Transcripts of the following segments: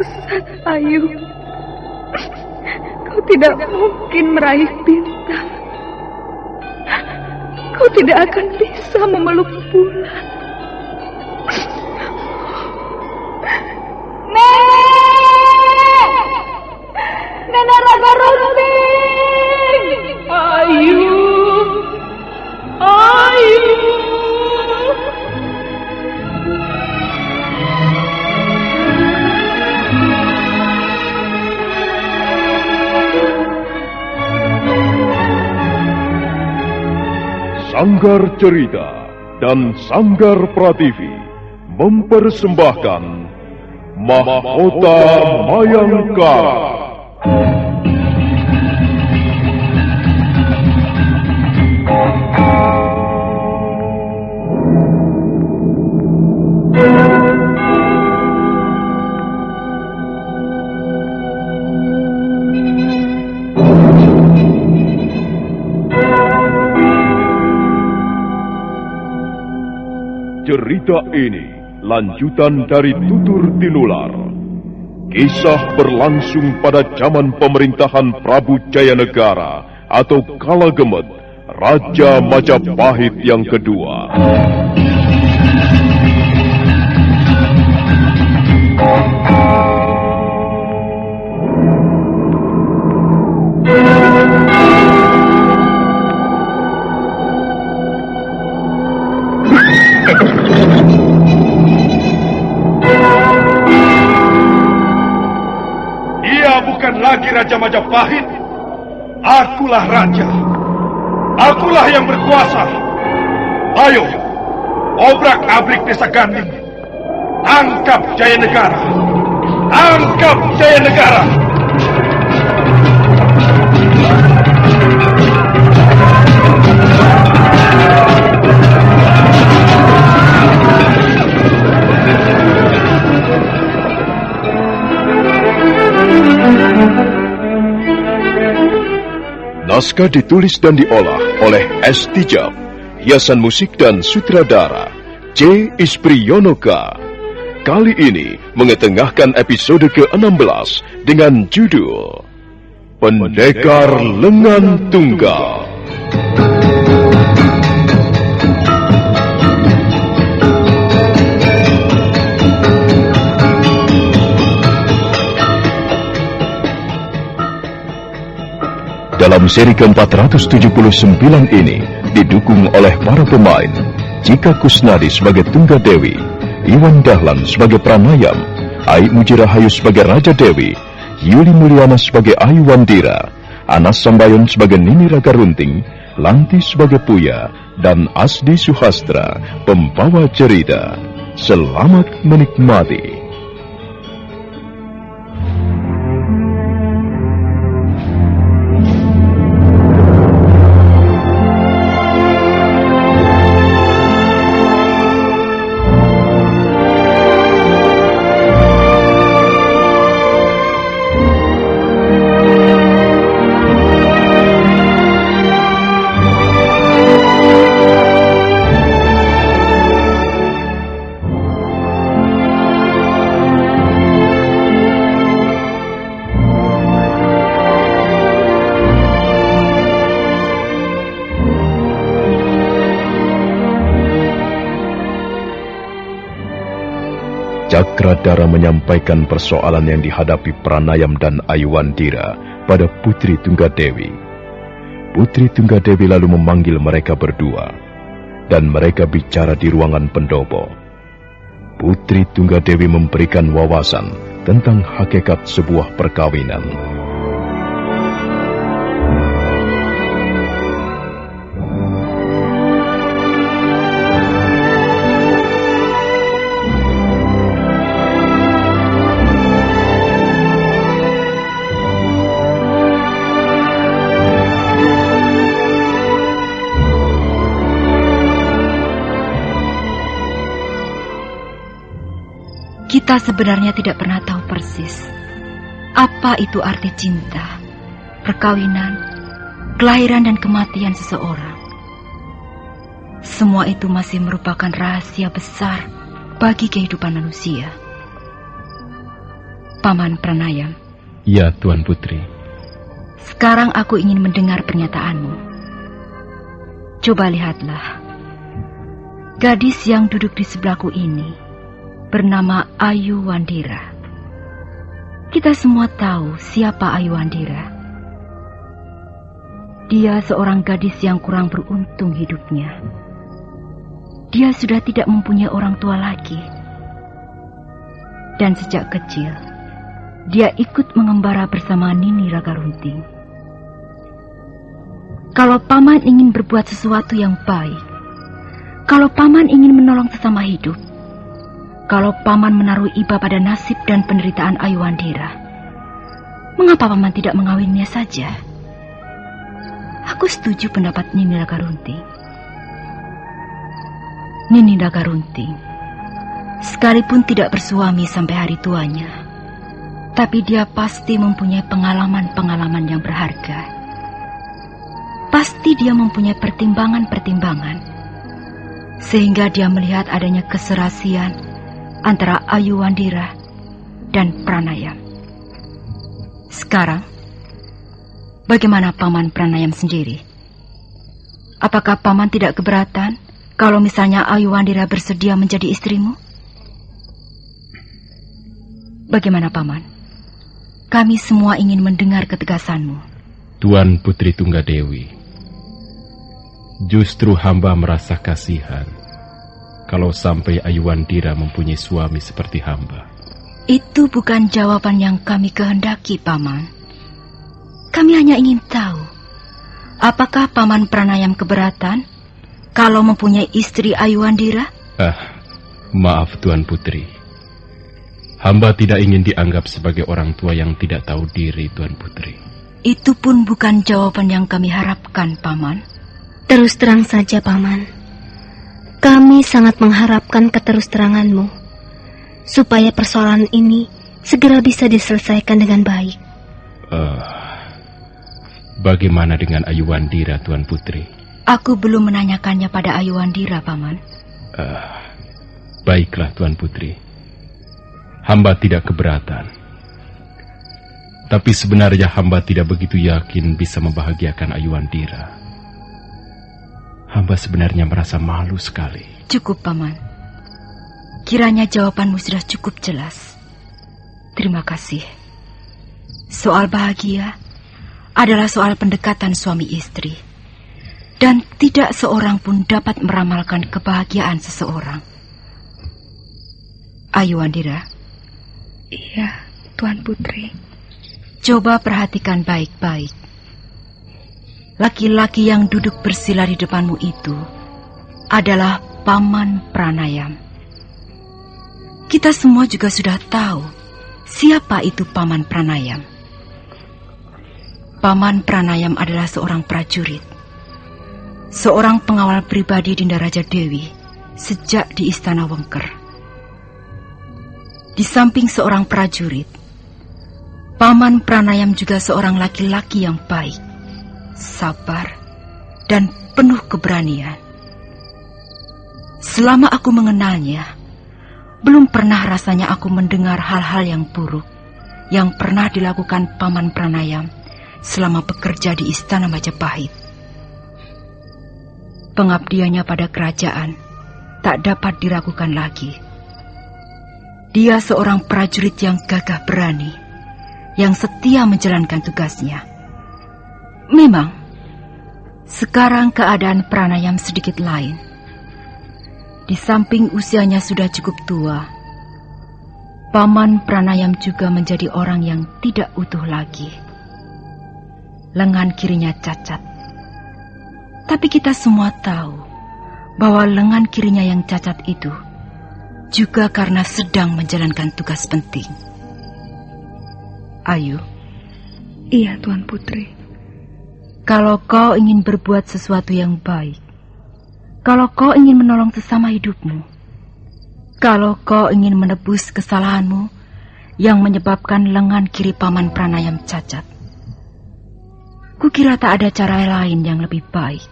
sesat, Ayu. Kau tidak mungkin meraih bintang. Kau tidak akan bisa memeluk bulan. Nenek Raga Runting! Ayu! Ayu! Sanggar Cerita dan Sanggar Prativi mempersembahkan Mahkota Mayangkara. Cerita ini lanjutan dari Tutur Tinular. Kisah berlangsung pada zaman pemerintahan Prabu Jayanegara atau Kala Gemet, Raja Majapahit yang kedua. Bukan lagi Raja Majapahit. Akulah raja. Akulah yang berkuasa. Ayo, obrak-abrik desa Ganding. Tangkap Jayanegara. Tangkap Jayanegara. Naskah ditulis dan diolah oleh S. Tijab, hiasan musik dan sutradara C. Ispriyonoka. Kali ini mengetengahkan episode ke-16 dengan judul Pendekar Lengan Tunggal. Dalam seri ke-479 ini didukung oleh para pemain Cika Kusnadi sebagai Tunggadewi, Iwan Dahlan sebagai Pranayam, Ai Mujirahayu sebagai Raja Dewi, Yuli Mulyana sebagai Ayu Wandira, Anas Sambayon sebagai Nini Raga Runting, Lanti sebagai Puya, dan Asdi Suhastra, pembawa cerita. Selamat menikmati. Cakradara menyampaikan persoalan yang dihadapi Pranayam dan Ayuwandira pada Putri Tunggadewi. Putri Tunggadewi lalu memanggil mereka berdua, dan mereka bicara di ruangan pendopo. Putri Tunggadewi memberikan wawasan tentang hakikat sebuah perkawinan. Kita sebenarnya tidak pernah tahu persis apa itu arti cinta, perkawinan, kelahiran dan kematian seseorang. Semua itu masih merupakan rahasia besar bagi kehidupan manusia. Paman Pranayam. Ya, Tuan Putri. Sekarang aku ingin mendengar pernyataanmu. Coba lihatlah. Gadis yang duduk di sebelahku ini bernama Ayu Wandira. Kita semua tahu siapa Ayu Wandira. Dia seorang gadis yang kurang beruntung hidupnya. Dia sudah tidak mempunyai orang tua lagi. Dan sejak kecil, dia ikut mengembara bersama Nini Ragarunting. Kalau paman ingin berbuat sesuatu yang baik, kalau paman ingin menolong sesama hidup, kalau paman menaruh iba pada nasib dan penderitaan Ayu Wandira, mengapa paman tidak mengawinnya saja? Aku setuju pendapat Nini Ragarunting. Nini Ragarunting, sekalipun tidak bersuami sampai hari tuanya, tapi dia pasti mempunyai pengalaman-pengalaman yang berharga. Pasti dia mempunyai pertimbangan-pertimbangan, sehingga dia melihat adanya keserasian antara Ayu Wandira dan Pranayam. Sekarang, bagaimana Paman Pranayam sendiri? Apakah Paman tidak keberatan kalau misalnya Ayu Wandira bersedia menjadi istrimu? Bagaimana Paman? Kami semua ingin mendengar ketegasanmu. Tuan Putri Tunggadewi, justru hamba merasa kasihan kalau sampai Ayu Wandira mempunyai suami seperti hamba. Itu bukan jawaban yang kami kehendaki, Paman. Kami hanya ingin tahu, apakah Paman Pranayam keberatan kalau mempunyai istri Ayu Wandira? Maaf Tuan Putri. Hamba tidak ingin dianggap sebagai orang tua yang tidak tahu diri, Tuan Putri. Itu pun bukan jawaban yang kami harapkan, Paman. Terus terang saja, Paman. Kami sangat mengharapkan keterus-teranganmu, supaya persoalan ini segera bisa diselesaikan dengan baik. Bagaimana dengan Ayu Wandira, Tuan Putri? Aku belum menanyakannya pada Ayu Wandira, Paman. Baiklah, Tuan Putri. Hamba tidak keberatan. Tapi sebenarnya hamba tidak begitu yakin bisa membahagiakan Ayu Wandira. Hamba sebenarnya merasa malu sekali. Cukup, Paman. Kiranya jawabanmu sudah cukup jelas. Terima kasih. Soal bahagia adalah soal pendekatan suami istri. Dan tidak seorang pun dapat meramalkan kebahagiaan seseorang. Ayu Wandira. Iya, Tuan Putri. Coba perhatikan baik-baik. Laki-laki yang duduk bersila di depanmu itu adalah Paman Pranayam. Kita semua juga sudah tahu siapa itu Paman Pranayam. Paman Pranayam adalah seorang prajurit, seorang pengawal pribadi Dinda Raja Dewi sejak di Istana Wengker. Di samping seorang prajurit, Paman Pranayam juga seorang laki-laki yang baik, sabar, dan penuh keberanian. Selama aku mengenalnya, belum pernah rasanya aku mendengar hal-hal yang buruk yang pernah dilakukan Paman Pranayam selama bekerja di Istana Majapahit. Pengabdiannya pada kerajaan tak dapat diragukan lagi. Dia seorang prajurit yang gagah berani, yang setia menjalankan tugasnya. Memang, sekarang keadaan Pranayam sedikit lain. Di samping usianya sudah cukup tua, Paman Pranayam juga menjadi orang yang tidak utuh lagi. Lengan kirinya cacat. Tapi kita semua tahu bahwa lengan kirinya yang cacat itu juga karena sedang menjalankan tugas penting. Ayu. Iya, Tuan Putri. Kalau kau ingin berbuat sesuatu yang baik, kalau kau ingin menolong sesama hidupmu, kalau kau ingin menebus kesalahanmu yang menyebabkan lengan kiri Paman Pranayam cacat, kukira tak ada cara lain yang lebih baik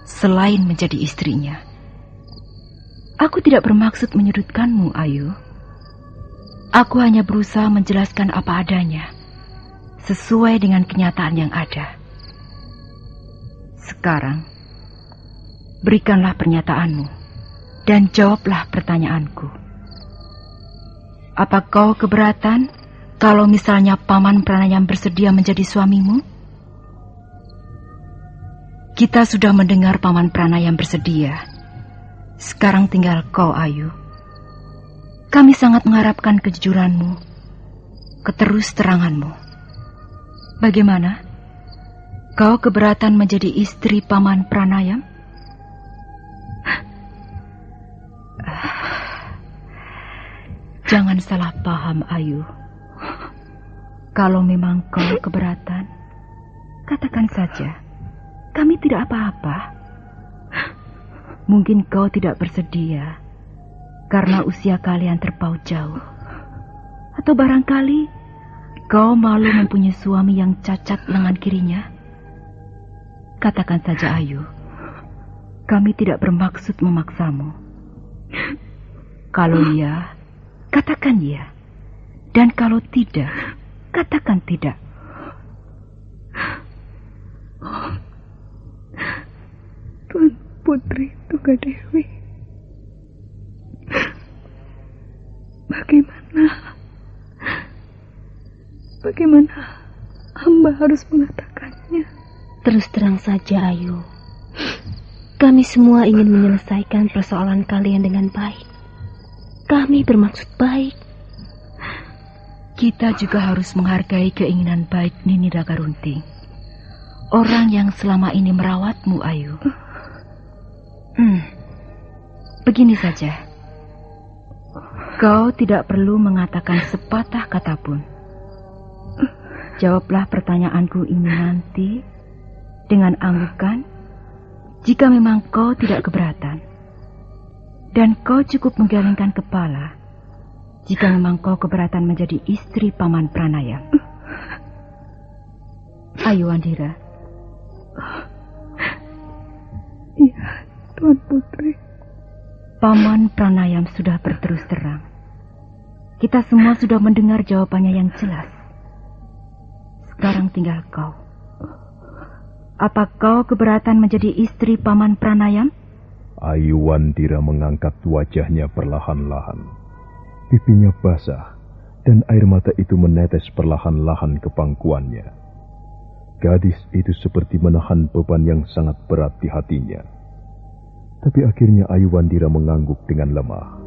selain menjadi istrinya. Aku tidak bermaksud menyudutkanmu, Ayu. Aku hanya berusaha menjelaskan apa adanya, sesuai dengan kenyataan yang ada. Sekarang, berikanlah pernyataanmu dan jawablah pertanyaanku. Apa kau keberatan kalau misalnya Paman Pranayam bersedia menjadi suamimu? Kita sudah mendengar Paman Pranayam bersedia. Sekarang tinggal kau, Ayu. Kami sangat mengharapkan kejujuranmu, keterus teranganmu. Bagaimana? Kau keberatan menjadi istri Paman Pranayam? Jangan salah paham, Ayu. Kalau memang kau keberatan, katakan saja. Kami tidak apa-apa. Mungkin kau tidak bersedia karena usia kalian terpaut jauh. Atau barangkali kau malu mempunyai suami yang cacat lengan kirinya. Katakan saja, Ayu. Kami tidak bermaksud memaksamu. Kalau iya, katakan iya. Dan kalau tidak, katakan tidak. Tuan Putri Tunggadewi, bagaimana hamba harus mengatakannya? Terus terang saja, Ayu. Kami semua ingin menyelesaikan persoalan kalian dengan baik. Kami bermaksud baik. Kita juga harus menghargai keinginan baik Nini Dagarunting, orang yang selama ini merawatmu, Ayu. Begini saja. Kau tidak perlu mengatakan sepatah kata pun. Jawablah pertanyaanku ini nanti dengan anggukan jika memang kau tidak keberatan. Dan kau cukup menggelengkan kepala jika memang kau keberatan menjadi istri Paman Pranayam. Ayo, Wandira. Iya, Tuan Putri. Paman Pranayam sudah berterus terang. Kita semua sudah mendengar jawabannya yang jelas. Sekarang tinggal kau. Apa kau keberatan menjadi istri Paman Pranayam? Ayu Wandira mengangkat wajahnya perlahan-lahan. Pipinya basah dan air mata itu menetes perlahan-lahan ke pangkuannya. Gadis itu seperti menahan beban yang sangat berat di hatinya. Tapi akhirnya Ayu Wandira mengangguk dengan lemah.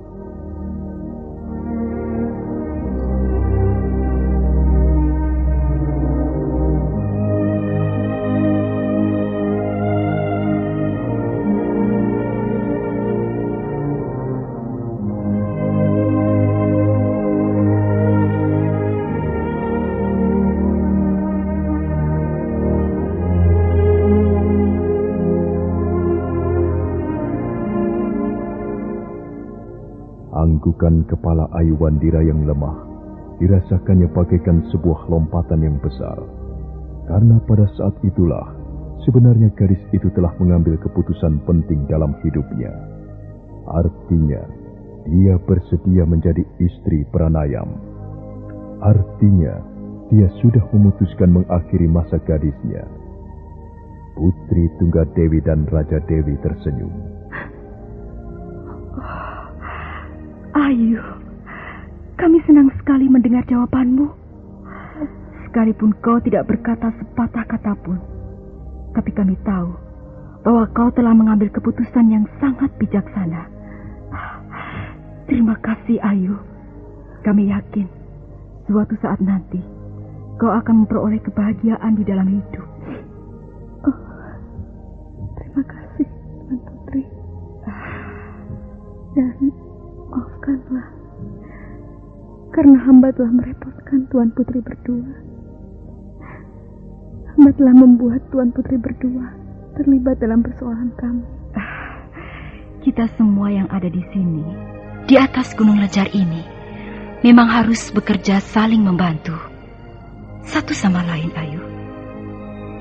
Anggukan kepala Ayu Wandira yang lemah dirasakannya bagaikan sebuah lompatan yang besar. Karena pada saat itulah sebenarnya gadis itu telah mengambil keputusan penting dalam hidupnya. Artinya, dia bersedia menjadi istri Pranayam. Artinya, dia sudah memutuskan mengakhiri masa gadisnya. Putri Tunggadewi dan Raja Dewi tersenyum. Ayu, kami senang sekali mendengar jawabanmu. Sekalipun kau tidak berkata sepatah kata pun, tapi kami tahu bahwa kau telah mengambil keputusan yang sangat bijaksana. Terima kasih, Ayu. Kami yakin suatu saat nanti kau akan memperoleh kebahagiaan di dalam hidup. Terima kasih, Tuan Putri. Dan maafkanlah, karena hamba telah merepotkan Tuan Putri berdua. Hamba telah membuat Tuan Putri berdua terlibat dalam persoalan kami. Kita semua yang ada di sini, di atas Gunung Lejar ini, memang harus bekerja saling membantu. Satu sama lain, Ayu.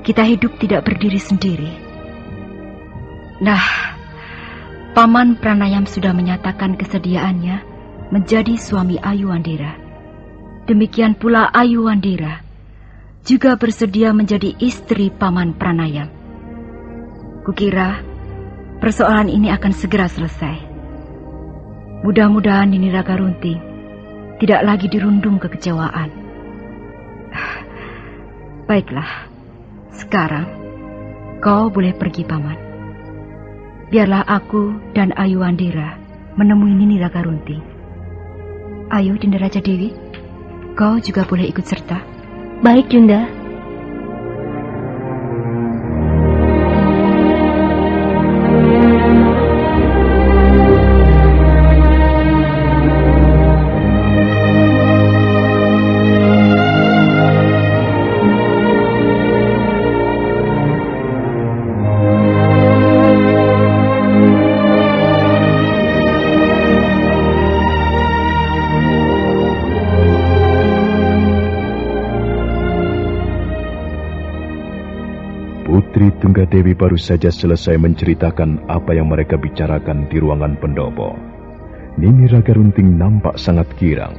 Kita hidup tidak berdiri sendiri. Nah, Paman Pranayam sudah menyatakan kesediaannya menjadi suami Ayu Wandira. Demikian pula Ayuandira juga bersedia menjadi istri Paman Pranayam. Kukira persoalan ini akan segera selesai. Mudah-mudahan Nini Raga Runting tidak lagi dirundung kekecewaan. Baiklah, sekarang kau boleh pergi, Paman. Biarlah aku dan Ayuandira menemui Nini Raga Runting. Ayo, Dinda Raja Dewi, kau juga boleh ikut serta. Baik, Yunda. Putri Tunggadewi baru saja selesai menceritakan apa yang mereka bicarakan di ruangan pendopo. Nini Raga Runting nampak sangat girang.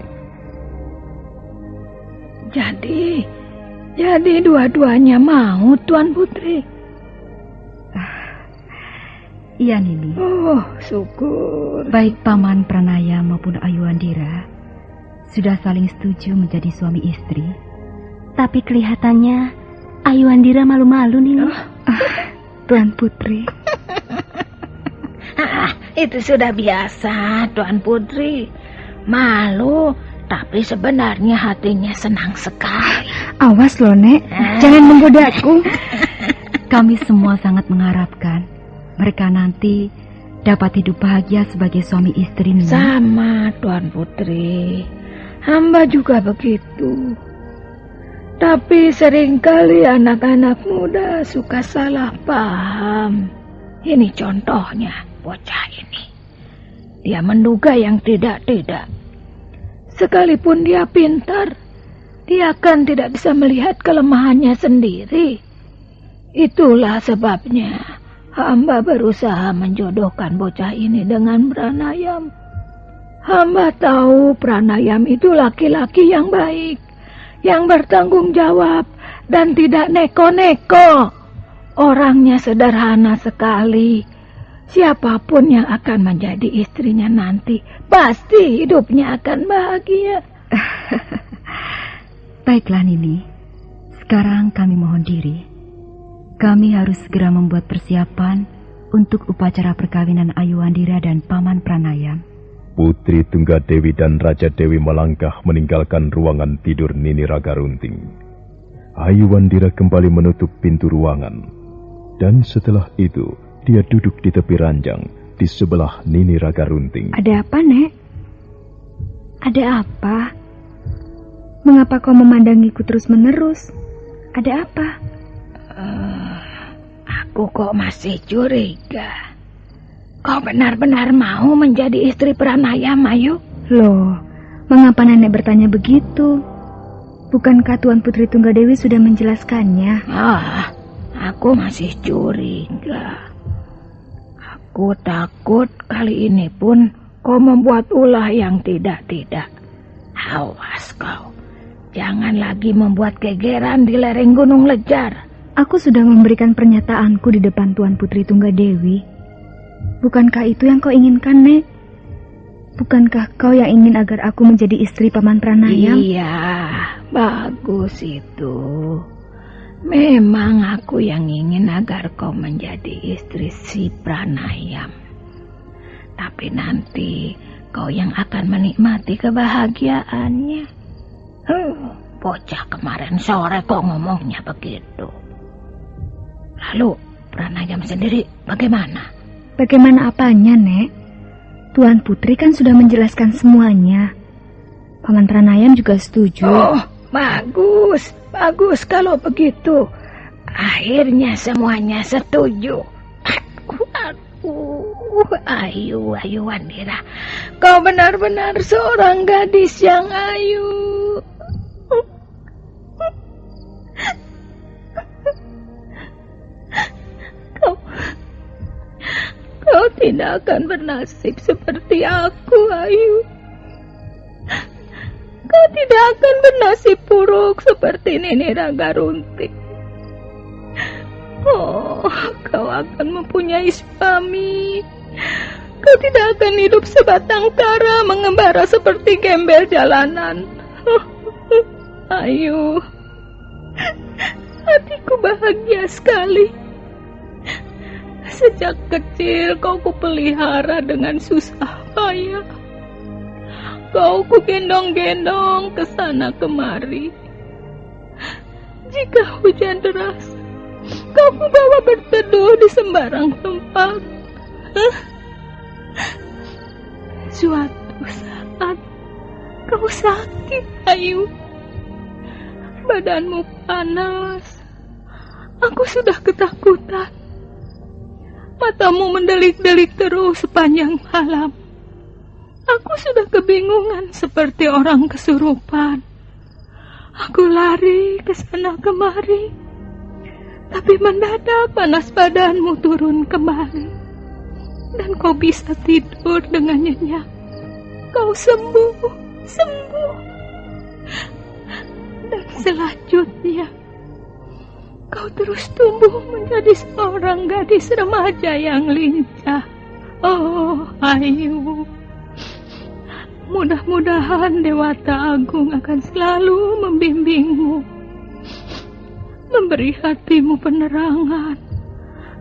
Jadi dua-duanya mau, Tuan Putri? Iya, Nini. Oh, syukur. Baik Paman Pranaya maupun Ayuandira sudah saling setuju menjadi suami istri. Tapi kelihatannya Ayuandira malu-malu, Nini. Tuan Putri. Itu sudah biasa, Tuan Putri. Malu, tapi sebenarnya hatinya senang sekali. Awas loh, Nek. Jangan menggodaku. Kami semua sangat mengharapkan mereka nanti dapat hidup bahagia sebagai suami istri, Nini. Sama, Tuan Putri. Hamba juga begitu. Tapi seringkali anak-anak muda suka salah paham. Ini contohnya bocah ini. Dia menduga yang tidak-tidak. Sekalipun dia pintar, dia kan tidak bisa melihat kelemahannya sendiri. Itulah sebabnya hamba berusaha menjodohkan bocah ini dengan Pranayam. Hamba tahu Pranayam itu laki-laki yang baik, yang bertanggung jawab dan tidak neko-neko. Orangnya sederhana sekali. Siapapun yang akan menjadi istrinya nanti pasti hidupnya akan bahagia. Baiklah, Nini. Sekarang kami mohon diri. Kami harus segera membuat persiapan untuk upacara perkawinan Ayuandira dan Paman Pranayam. Putri Tunggadewi dan Raja Dewi melangkah meninggalkan ruangan tidur Nini Raga Runting. Ayuandira kembali menutup pintu ruangan. Dan setelah itu, dia duduk di tepi ranjang di sebelah Nini Raga Runting. Ada apa, Nek? Ada apa? Mengapa kau memandangiku terus-menerus? Ada apa? Aku kok masih curiga. Kau benar-benar mau menjadi istri Pranayam, Ayu? Loh, mengapa Nenek bertanya begitu? Bukankah Tuan Putri Tunggadewi sudah menjelaskannya? Aku masih curiga. Aku takut kali ini pun kau membuat ulah yang tidak-tidak. Awas kau, jangan lagi membuat gegeran di lereng Gunung Lejar. Aku sudah memberikan pernyataanku di depan Tuan Putri Tunggadewi. Bukankah itu yang kau inginkan, Nek? Bukankah kau yang ingin agar aku menjadi istri Paman Pranayam? Iya, bagus itu. Memang aku yang ingin agar kau menjadi istri si Pranayam. Tapi nanti kau yang akan menikmati kebahagiaannya. Bocah kemarin sore kok ngomongnya begitu. Lalu Pranayam sendiri bagaimana? Bagaimana apanya, Nek? Tuan Putri kan sudah menjelaskan semuanya. Paman Pranayam juga setuju. Oh, bagus. Bagus kalau begitu. Akhirnya semuanya setuju. Ayuandira. Kau benar-benar seorang gadis yang ayu. Kau tidak akan bernasib seperti aku, Ayu. Kau kau tidak akan bernasib buruk seperti Nenek Raga Runting. Oh, kau akan mempunyai suami. Kau tidak akan hidup sebatang kara mengembara seperti gembel jalanan. Ayu, hatiku bahagia sekali. Sejak kecil kau kupelihara dengan susah payah. Kau kugendong-gendong ke sana kemari. Jika hujan deras, kau kubawa berteduh di sembarang tempat. Suatu saat kau sakit, Ayu. Badanmu panas. Aku sudah ketakutan. Matamu mendelik-delik terus sepanjang malam. Aku sudah kebingungan seperti orang kesurupan. Aku lari ke sana kemari. Tapi mendadak panas badanmu turun kembali. Dan kau bisa tidur dengan nyenyak. Kau sembuh. Dan selanjutnya, kau terus tumbuh menjadi seorang gadis remaja yang lincah. Oh, Ayu. Mudah-mudahan Dewata Agung akan selalu membimbingmu, memberi hatimu penerangan,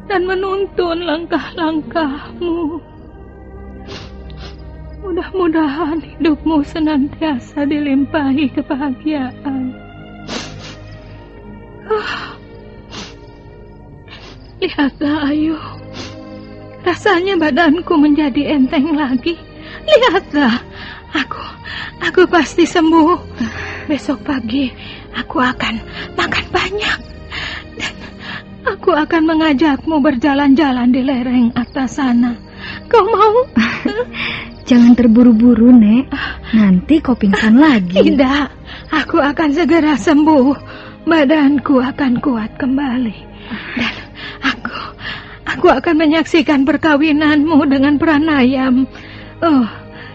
dan menuntun langkah-langkahmu. Mudah-mudahan hidupmu senantiasa dilimpahi kebahagiaan. Lihatlah, Ayu. Rasanya badanku menjadi enteng lagi. Lihatlah, aku pasti sembuh. Besok pagi aku akan makan banyak. Dan aku akan mengajakmu berjalan-jalan di lereng atas sana. Kau mau? Jangan terburu-buru, Nek. Nanti kau pingsan lagi. Tidak, aku akan segera sembuh. Badanku akan kuat kembali. Dan aku akan menyaksikan perkawinanmu dengan Pranayam. Oh,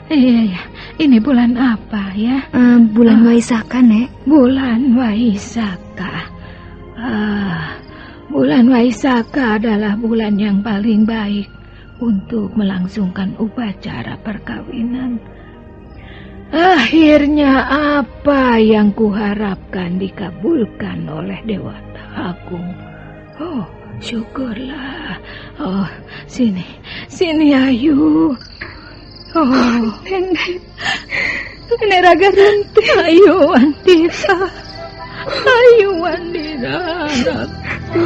iya. Ini bulan apa ya? Bulan Waisaka, Nek. Bulan Waisaka. Bulan Waisaka adalah bulan yang paling baik untuk melangsungkan upacara perkawinan. Akhirnya apa yang kuharapkan dikabulkan oleh Dewata Agung. Oh, syukurlah. Oh, sini Ayu. Oh, Nenek Raga Runting. Ayu Wandira. Ayu Wandira, anakku.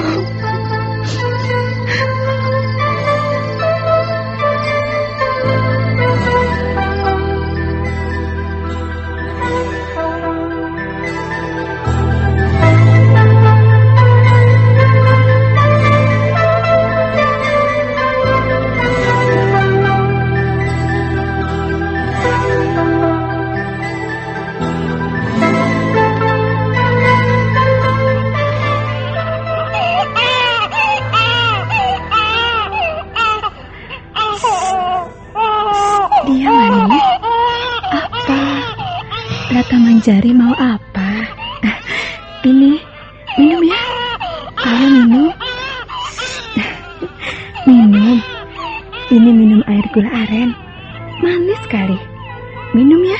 Manjari mau apa? Ini, minum ya. Ayo minum. Minum. Ini minum air gula aren. Manis sekali. Minum ya.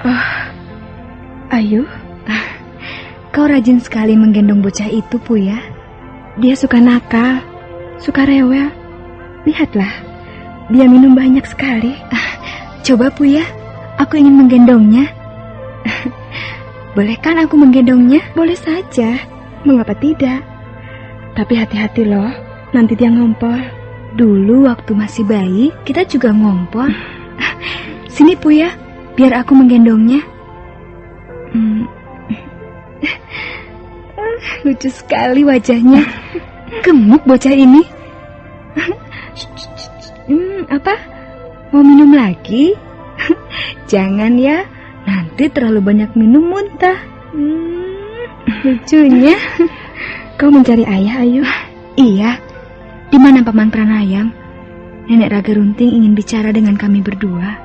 Oh, Ayu, kau rajin sekali menggendong bocah itu, Puya. Dia suka nakal, suka rewel. Lihatlah, dia minum banyak sekali. Coba, Puya, aku ingin menggendongnya. Boleh kan aku menggendongnya? Boleh saja, mengapa tidak? Tapi hati-hati loh, nanti dia ngompol. Dulu waktu masih bayi, kita juga ngompol. Sini, Puya, biar aku menggendongnya. Lucu sekali wajahnya. Gemuk bocah ini. Apa? Mau minum lagi? Jangan ya, nanti terlalu banyak minum muntah. Lucunya. Kau mencari ayah, Ayu? Iya. Di mana Paman Pranayam? Nenek Raga Runting ingin bicara dengan kami berdua.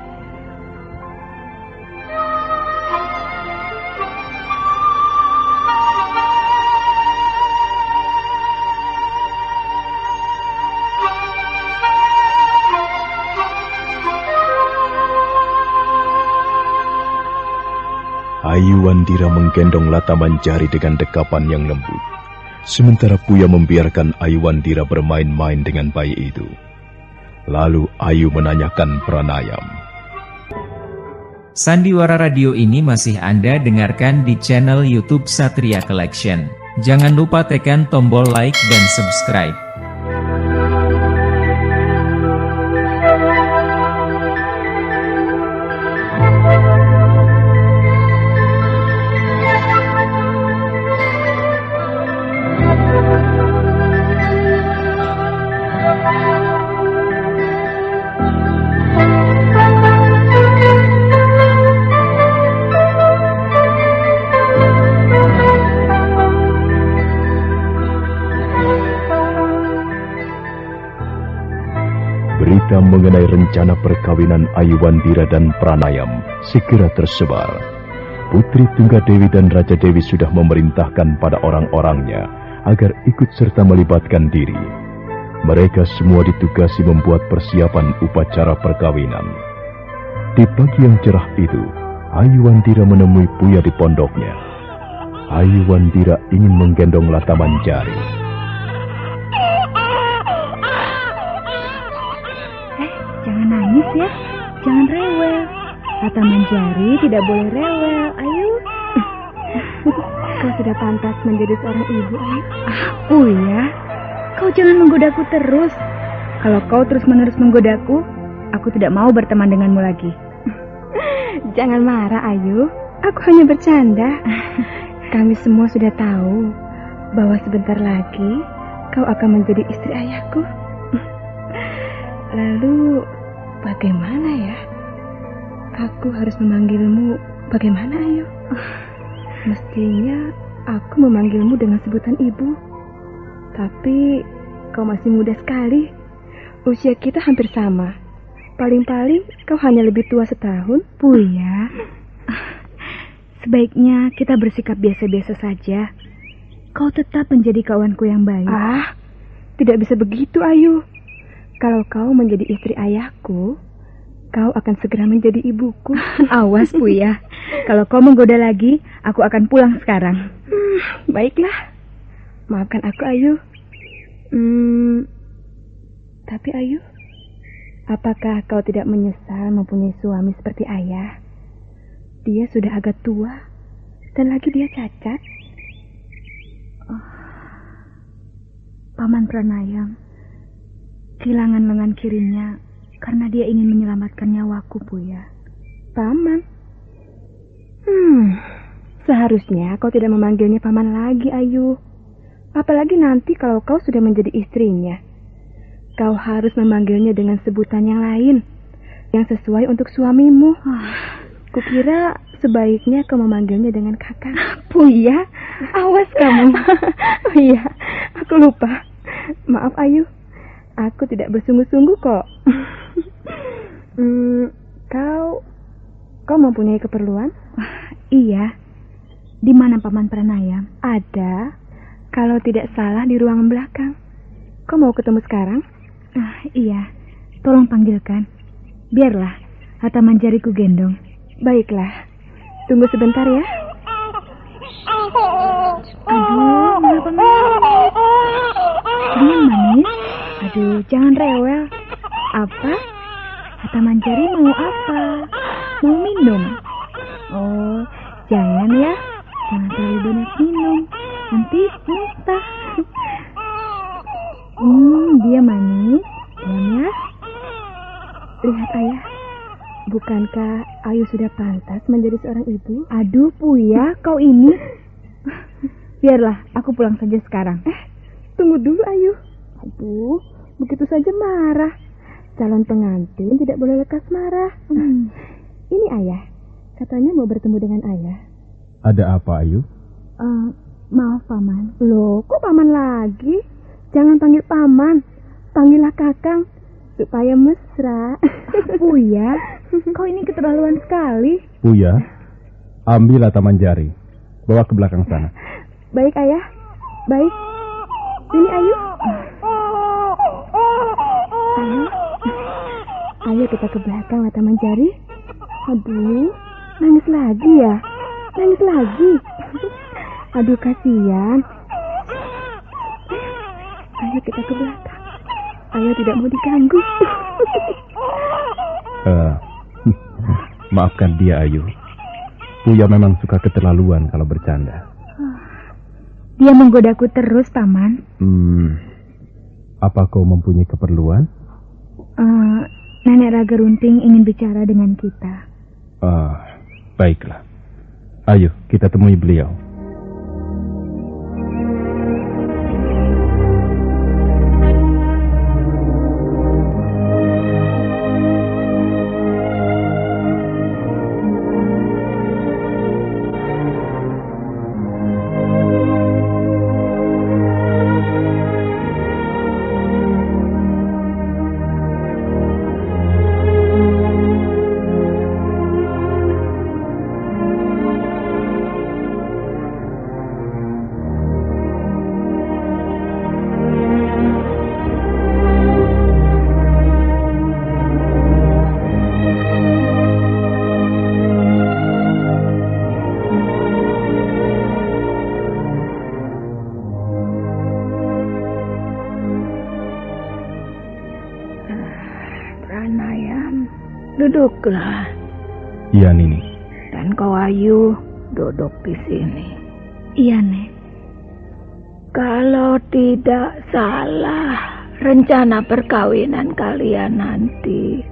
Ayu Wandira menggendong Lata Manjari dengan dekapan yang lembut. Sementara Puya membiarkan Ayu Wandira bermain-main dengan bayi itu. Lalu Ayu menanyakan Pranayam. Sandiwara Radio ini masih Anda dengarkan di channel YouTube Satria Collection. Jangan lupa tekan tombol like dan subscribe. Berita mengenai rencana perkawinan Ayu Wandira dan Pranayam segera tersebar. Putri Tunggadewi dan Raja Dewi sudah memerintahkan pada orang-orangnya agar ikut serta melibatkan diri. Mereka semua ditugasi membuat persiapan upacara perkawinan. Di pagi yang cerah itu, Ayu Wandira menemui Puya di pondoknya. Ayu Wandira ingin menggendong Lata Manjari. Jangan nangis ya, jangan rewel. Lata Manjari tidak boleh rewel, Ayu. Kau sudah pantas menjadi seorang ibu, Ayu. Puya, kau jangan menggodaku terus. Kalau kau terus-menerus menggodaku, aku tidak mau berteman denganmu lagi. Jangan marah, Ayu. Aku hanya bercanda. Kami semua sudah tahu bahwa sebentar lagi kau akan menjadi istri ayahku. Lalu, bagaimana ya? Aku harus memanggilmu bagaimana, Ayu? Mestinya aku memanggilmu dengan sebutan ibu. Tapi kau masih muda sekali. Usia kita hampir sama. Paling-paling kau hanya lebih tua setahun. Puya, sebaiknya kita bersikap biasa-biasa saja. Kau tetap menjadi kawanku yang baik. Tidak bisa begitu, Ayu. Kalau kau menjadi istri ayahku, kau akan segera menjadi ibuku. Awas, Puya. Kalau kau menggoda lagi, aku akan pulang sekarang. Baiklah. Maafkan aku, Ayu. Tapi Ayu, apakah kau tidak menyesal mempunyai suami seperti ayah? Dia sudah agak tua, dan lagi dia cacat. Paman Pranayam kehilangan lengan kirinya karena dia ingin menyelamatkan nyawaku, Puya. Paman? Seharusnya kau tidak memanggilnya paman lagi, Ayu. Apalagi nanti kalau kau sudah menjadi istrinya. Kau harus memanggilnya dengan sebutan yang lain, yang sesuai untuk suamimu. Kukira sebaiknya kau memanggilnya dengan kakak. Puya, awas kamu. Iya, aku lupa. Maaf, Ayu. Aku tidak bersungguh-sungguh kok. Kau mempunyai keperluan? Iya. Di mana Paman Pranayam? Ada. Kalau tidak salah di ruangan belakang. Kau mau ketemu sekarang? Iya. Tolong panggilkan. Biarlah Lata Manjari ku gendong. Baiklah. Tunggu sebentar ya. Aduh, kenapa manis? Diam, manis. Aduh, jangan rewel. Apa? Lata Manjari mau apa? Mau minum? Oh, jangan ya. Jangan terlalu banyak minum. Nanti muntah. Dia manis. Diam ya. Lihat ayah. Bukankah Ayu sudah pantas menjadi seorang ibu? Aduh, Puya, kau ini. Biarlah, aku pulang saja sekarang. Tunggu dulu, Ayu. Aduh, begitu saja marah. Calon pengantin tidak boleh lekas marah. Ini ayah. Katanya mau bertemu dengan ayah. Ada apa, Ayu? Maaf, Paman. Loh, kok Paman lagi? Jangan panggil Paman. Panggillah Kakang. Supaya mesra. Puya, kau ini keterlaluan sekali. Puya, ambil Lata Manjari. Bawa ke belakang sana. Baik, ayah. Baik. Sini, Ayu. Ayo kita ke belakang, Lata Manjari. Aduh, nangis lagi ya. Nangis lagi. Aduh, kasihan. Ayo kita ke belakang. Ayo tidak mau diganggu. Maafkan dia, Ayu. Buya memang suka keterlaluan kalau bercanda. Dia menggodaku terus, Paman. Apa kau mempunyai keperluan? Nenek Raga Runting ingin bicara dengan kita. Baiklah. Ayo, kita temui beliau. Duduklah. Iya, Nini. Dan kau, Ayu, duduk di sini. Iya, Nek. Kalau tidak salah, rencana perkawinan kalian nanti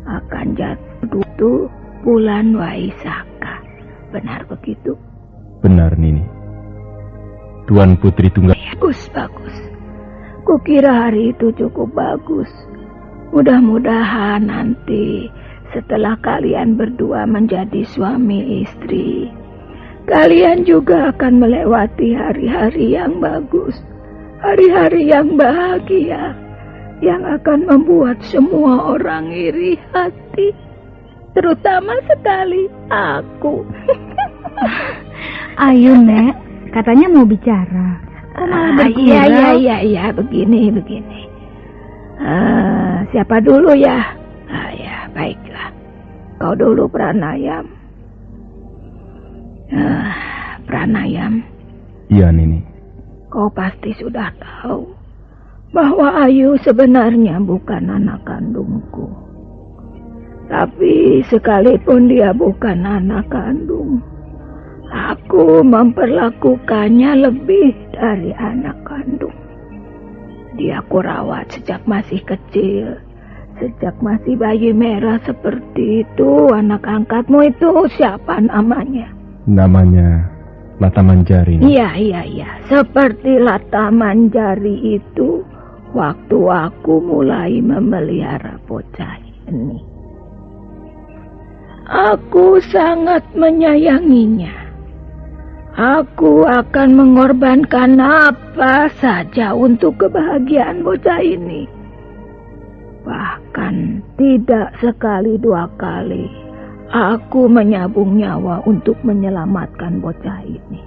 akan jatuh bulan Waisaka. Benar begitu? Benar, Nini. Tuan Putri Tunggal. Bagus. Kukira hari itu cukup bagus. Mudah-mudahan nanti setelah kalian berdua menjadi suami istri, kalian juga akan melewati hari-hari yang bagus, hari-hari yang bahagia, yang akan membuat semua orang iri hati, terutama sekali aku. Ayo, Nek, katanya mau bicara. Kok malah bergurau? Iya, begini. Siapa dulu ya? Ya, baiklah. Kau dulu, Pranayam. Pranayam. Iya, Nini. Kau pasti sudah tahu bahwa Ayu sebenarnya bukan anak kandungku. Tapi sekalipun dia bukan anak kandung, aku memperlakukannya lebih dari anak kandung. Dia kurawat sejak masih kecil. Sejak masih bayi merah seperti itu. Anak angkatmu itu siapa namanya? Namanya Lata Manjari. Iya. Seperti Lata Manjari itu waktu aku mulai memelihara bocah ini. Aku sangat menyayanginya. Aku akan mengorbankan apa saja untuk kebahagiaan bocah ini. Bahkan tidak sekali dua kali aku menyabung nyawa untuk menyelamatkan bocah ini.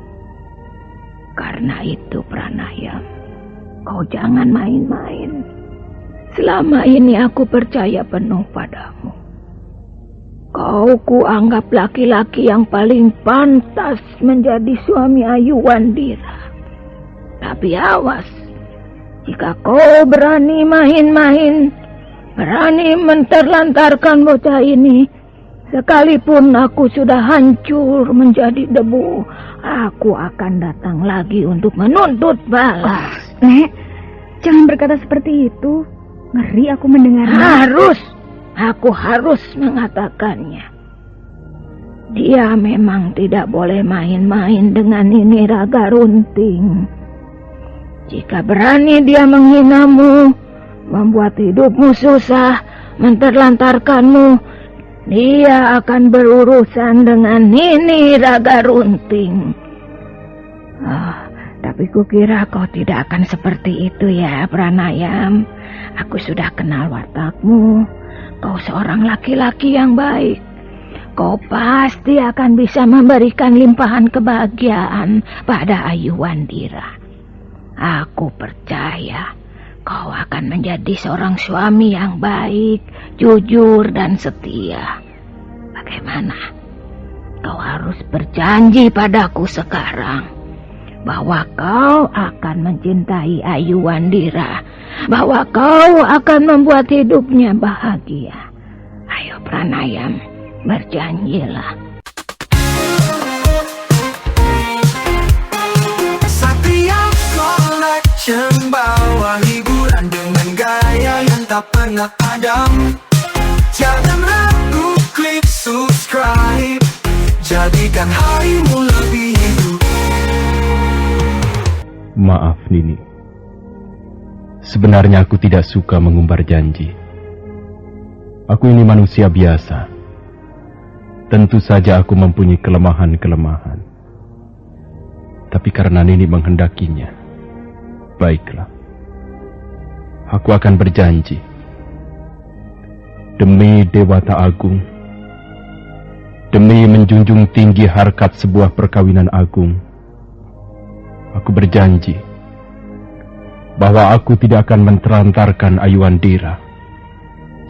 Karena itu, Pranayam, kau jangan main-main. Selama ini aku percaya penuh padamu. Kau kuanggap laki-laki yang paling pantas menjadi suami Ayu Wandira. Tapi awas, jika kau berani main-main, berani menterlantarkan bocah ini, sekalipun aku sudah hancur menjadi debu, aku akan datang lagi untuk menuntut balas. Nek, jangan berkata seperti itu. Ngeri aku mendengarnya. Aku harus mengatakannya. Dia memang tidak boleh main-main dengan Nini Raga Runting. Jika berani dia menghinamu, membuat hidupmu susah, menterlantarkanmu, dia akan berurusan dengan Nini Raga Runting. Tapi kukira kau tidak akan seperti itu ya, Pranayam. Aku sudah kenal watakmu. Kau seorang laki-laki yang baik. Kau pasti akan bisa memberikan limpahan kebahagiaan pada Ayu Wandira. Aku percaya kau akan menjadi seorang suami yang baik, jujur dan setia. Bagaimana? kau harus berjanji padaku sekarang bahwa kau akan mencintai Ayu Wandira, bahwa kau akan membuat hidupnya bahagia. Ayo Pranayam, berjanjilah. Satria Collection bawa hiburan dengan gaya yang tak pernah padam. Jangan ragu, klik subscribe, jadikan harimu lebih hidup. Maaf Nini, sebenarnya aku tidak suka mengumbar janji. Aku ini manusia biasa. Tentu saja aku mempunyai kelemahan-kelemahan. Tapi karena Nini menghendakinya, baiklah. Aku akan berjanji. Demi Dewata Agung, demi menjunjung tinggi harkat sebuah perkawinan agung, aku berjanji bahwa aku tidak akan mentelantarkan Ayu Wandira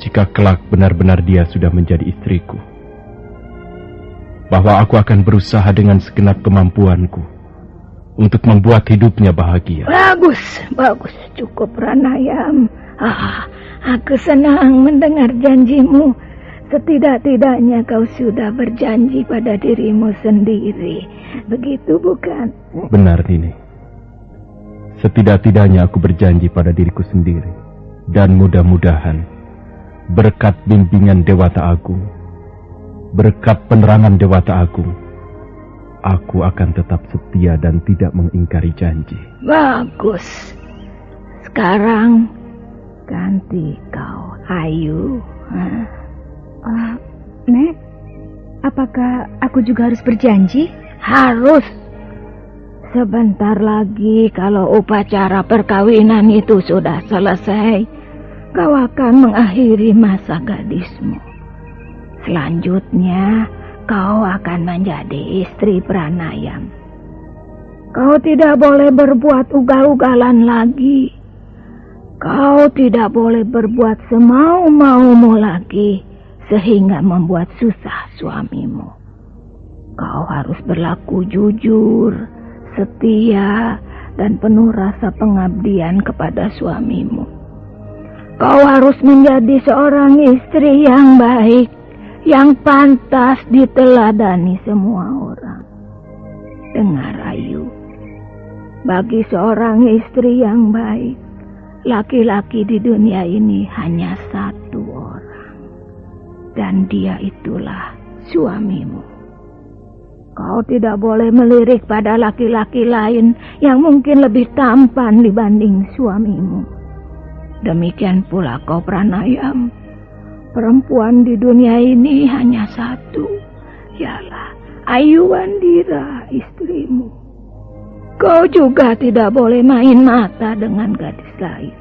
jika kelak benar-benar dia sudah menjadi istriku. Bahwa aku akan berusaha dengan segenap kemampuanku untuk membuat hidupnya bahagia. Bagus, cukup Pranayam. Aku senang mendengar janjimu. Setidak-tidaknya kau sudah berjanji pada dirimu sendiri. Begitu bukan? Benar Nini. Setidak-tidaknya aku berjanji pada diriku sendiri. Dan mudah-mudahan berkat bimbingan Dewata Agung, berkat penerangan Dewata Agung, aku akan tetap setia dan tidak mengingkari janji. Bagus. Sekarang ganti kau, Ayu. Nek, apakah aku juga harus berjanji? Harus. Sebentar lagi kalau upacara perkawinan itu sudah selesai, kau akan mengakhiri masa gadismu. Selanjutnya, kau akan menjadi istri Pranayam. Kau tidak boleh berbuat ugal-ugalan lagi. Kau tidak boleh berbuat semau-maumu lagi, sehingga membuat susah suamimu. Kau harus berlaku jujur, setia, dan penuh rasa pengabdian kepada suamimu. Kau harus menjadi seorang istri yang baik, yang pantas diteladani semua orang. Dengar Ayu, bagi seorang istri yang baik, laki-laki di dunia ini hanya satu orang, dan dia itulah suamimu. Kau tidak boleh melirik pada laki-laki lain yang mungkin lebih tampan dibanding suamimu. Demikian pula kau Pranayam. Perempuan di dunia ini hanya satu, ialah Ayu Wandira, istrimu. Kau juga tidak boleh main mata dengan gadis lain.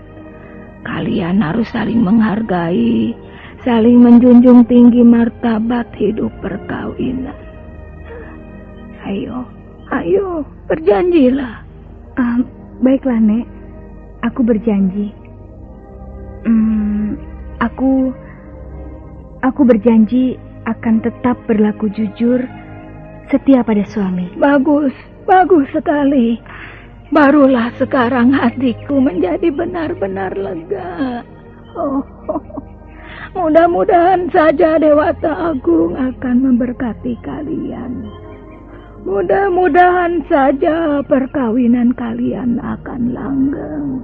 Kalian harus saling menghargai, saling menjunjung tinggi martabat hidup perkawinan. Ayo, berjanjilah. Baiklah, Nek. Aku berjanji. Aku berjanji akan tetap berlaku jujur, setia pada suami. Bagus sekali. Barulah sekarang hatiku menjadi benar-benar lega. Mudah-mudahan saja Dewata Agung akan memberkati kalian. Mudah-mudahan saja perkawinan kalian akan langgeng,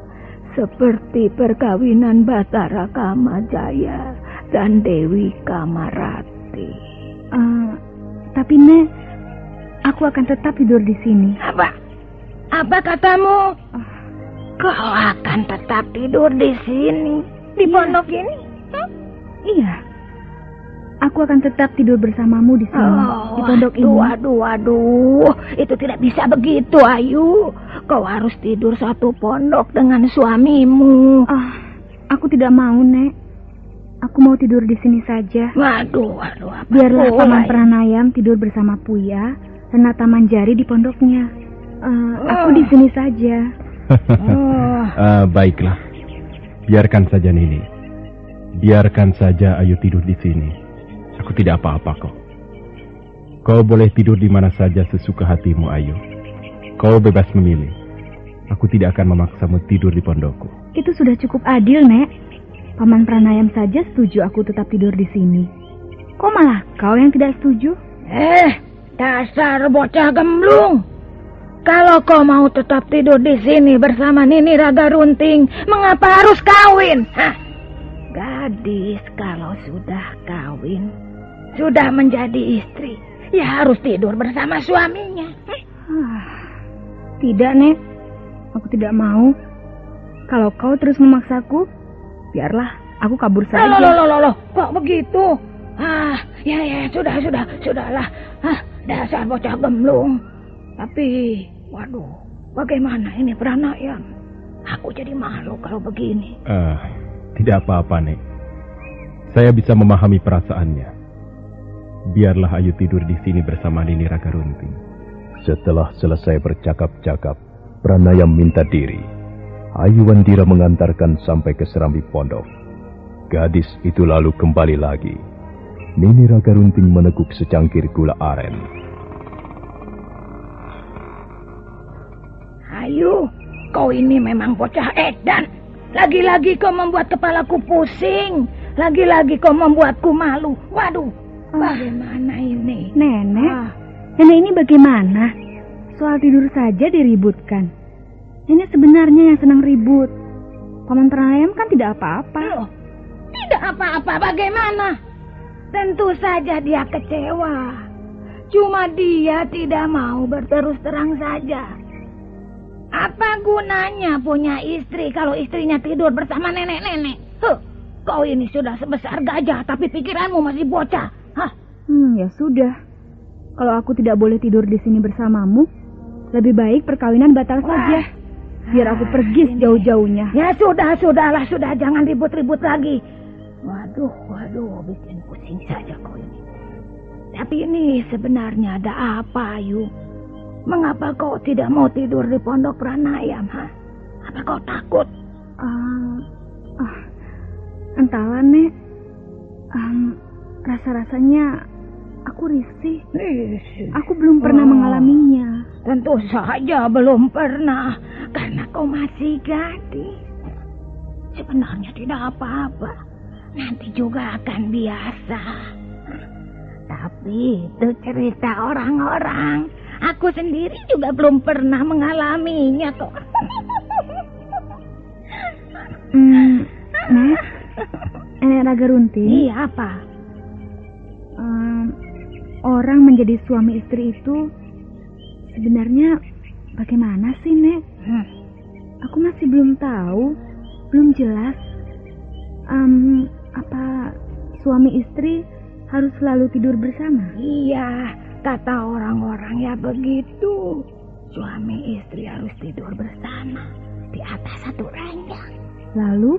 seperti perkawinan Batara Kamajaya dan Dewi Kamarati. Tapi Nek, aku akan tetap tidur di sini. Apa katamu? Kau akan tetap tidur di sini, di pondok ini? Iya. Aku akan tetap tidur bersamamu di sini, di pondok ini. Waduh, itu tidak bisa begitu, Ayu. Kau harus tidur satu pondok dengan suamimu. Aku tidak mau, Nek. Aku mau tidur di sini saja. Waduh. Biarlah Paman Pranayam tidur bersama Puya dan Nata Manjari di pondoknya. Aku di sini saja. Baiklah. Biarkan saja Nini. Biarkan saja Ayu tidur di sini. Aku tidak apa-apa kok. Kau boleh tidur di mana saja sesuka hatimu, Ayu. Kau bebas memilih. Aku tidak akan memaksamu tidur di pondokku. Itu sudah cukup adil, Nek. Paman Pranayam saja setuju aku tetap tidur di sini. Kok malah kau yang tidak setuju? Dasar bocah gemblung. Kalau kau mau tetap tidur di sini bersama Nini Raga Runting, mengapa harus kawin? Gadis kalau sudah kawin, sudah menjadi istri, ya harus tidur bersama suaminya. Tidak, Nek. Aku tidak mau. Kalau kau terus memaksaku, biarlah aku kabur saja. Loh, kok begitu? Ya, sudahlah. Dasar bocah gemblung. Tapi, waduh, bagaimana ini Pranayam? Aku jadi malu kalau begini. Tidak apa-apa, Nek. Saya bisa memahami perasaannya. Biarlah Ayu tidur di sini bersama Nini Raga Runting. Setelah selesai bercakap-cakap, Pranayam minta diri. Ayu Wandira mengantarkan sampai ke serambi pondok. Gadis itu lalu kembali lagi. Nini Raga Runting meneguk secangkir gula aren. Ayu, kau ini memang bocah edan. Lagi-lagi kau membuat kepalaku pusing. Lagi-lagi kau membuatku malu. Waduh, bagaimana ini? Nenek, nenek ini bagaimana? Soal tidur saja diributkan. Nenek sebenarnya yang senang ribut. Paman Pranayam kan tidak apa-apa. Tidak apa-apa bagaimana? Tentu saja dia kecewa. Cuma dia tidak mau berterus terang saja. Apa gunanya punya istri kalau istrinya tidur bersama nenek-nenek? Kau ini sudah sebesar gajah tapi pikiranmu masih bocah. Ya sudah. Kalau aku tidak boleh tidur di sini bersamamu, lebih baik perkawinan batal saja. Biar aku pergi sejauh-jauhnya. Ya sudahlah, jangan ribut-ribut lagi. Waduh, bikin pusing saja kau ini. Tapi ini sebenarnya ada apa, Ayu? Mengapa kau tidak mau tidur di pondok Pranayam, Apa kau takut? Entahlah, Nek. Rasa-rasanya aku risih. Aku belum pernah mengalaminya. Tentu saja belum pernah, karena kau masih gadis. Sebenarnya tidak apa-apa. Nanti juga akan biasa. Tapi itu cerita orang-orang. Aku sendiri juga belum pernah mengalaminya kok. Nenek Raga Runting. Iya, apa? Orang menjadi suami istri itu sebenarnya bagaimana sih, Nek? Aku masih belum tahu, belum jelas. Apa suami istri harus selalu tidur bersama? Iya, kata orang-orang ya begitu. Suami istri harus tidur bersama di atas satu ranjang. Lalu,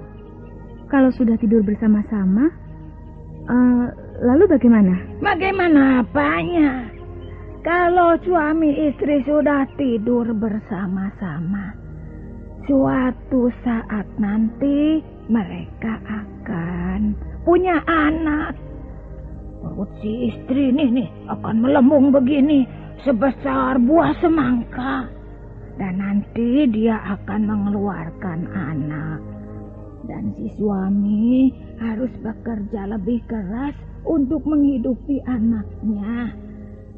kalau sudah tidur bersama-sama, lalu bagaimana? Bagaimana apanya? Kalau suami istri sudah tidur bersama-sama, suatu saat nanti mereka akan punya anak. Perut si istri nih akan melembung begini sebesar buah semangka. Dan nanti dia akan mengeluarkan anak. Dan si suami harus bekerja lebih keras untuk menghidupi anaknya.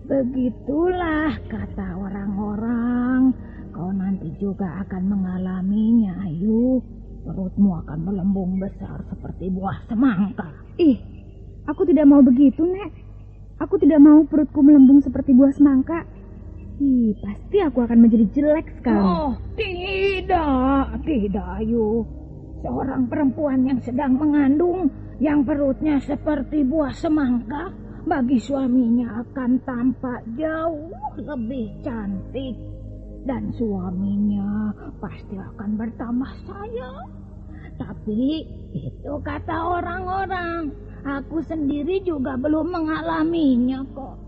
Begitulah kata orang-orang. Kau nanti juga akan mengalaminya, Ayu. Perutmu akan melembung besar seperti buah semangka. Aku tidak mau begitu, Nek. Aku tidak mau perutku melembung seperti buah semangka. Pasti aku akan menjadi jelek sekali. Oh, tidak, Ayu. Seorang perempuan yang sedang mengandung, yang perutnya seperti buah semangka, bagi suaminya akan tampak jauh lebih cantik. Dan suaminya pasti akan bertambah sayang. Tapi itu kata orang-orang. Aku sendiri juga belum mengalaminya kok.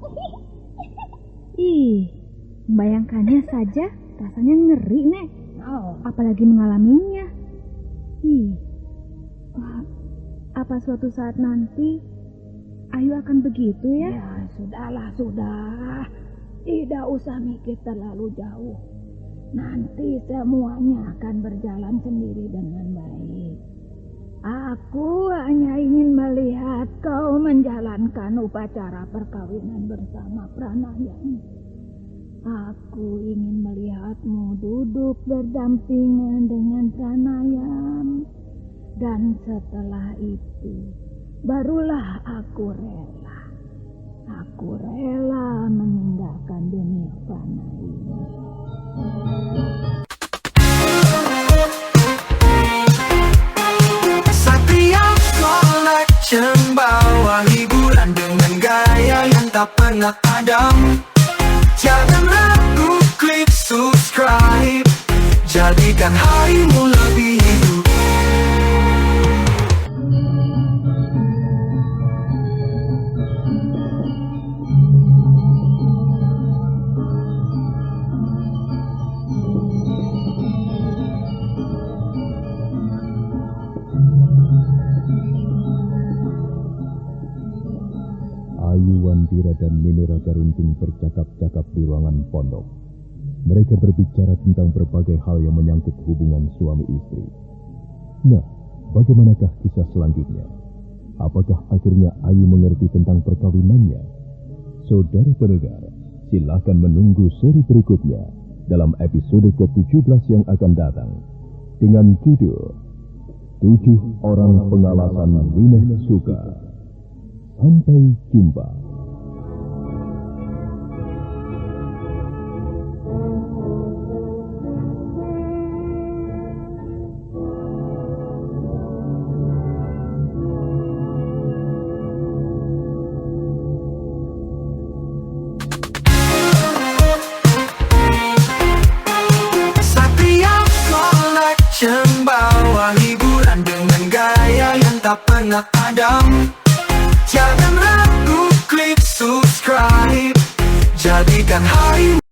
Membayangkannya saja rasanya ngeri, Nek. Apalagi mengalaminya. Apa suatu saat nanti Ayu akan begitu ya? Ya, sudahlah, sudah. Tidak usah mikir terlalu jauh. Nanti semuanya akan berjalan sendiri dengan baik. Aku hanya ingin melihat kau menjalankan upacara perkawinan bersama Pranayam. Aku ingin melihatmu duduk berdampingan dengan Pranayam. Dan setelah itu, barulah aku rela. Aku rela meninggalkan dunia fana ini. Satria Collection bawa hiburan dengan gaya yang tak pernah padam. Jangan ragu, klik subscribe. Jadikan harimu lebih hidup. Ayu, Wandira, dan Nini Raga Runting bercakap-cakap di ruangan pondok. Mereka berbicara tentang berbagai hal yang menyangkut hubungan suami istri. Nah, bagaimanakah kisah selanjutnya? Apakah akhirnya Ayu mengerti tentang perkawinannya? Saudara pendengar, silakan menunggu seri berikutnya dalam episode ke-17 yang akan datang dengan judul 7 Orang Pengalasan Wineh Suka. Sampai jumpa. Satria Collection bawa hiburan dengan gaya yang tak pernah padam. Jangan ragu, klik subscribe. Jadikan hari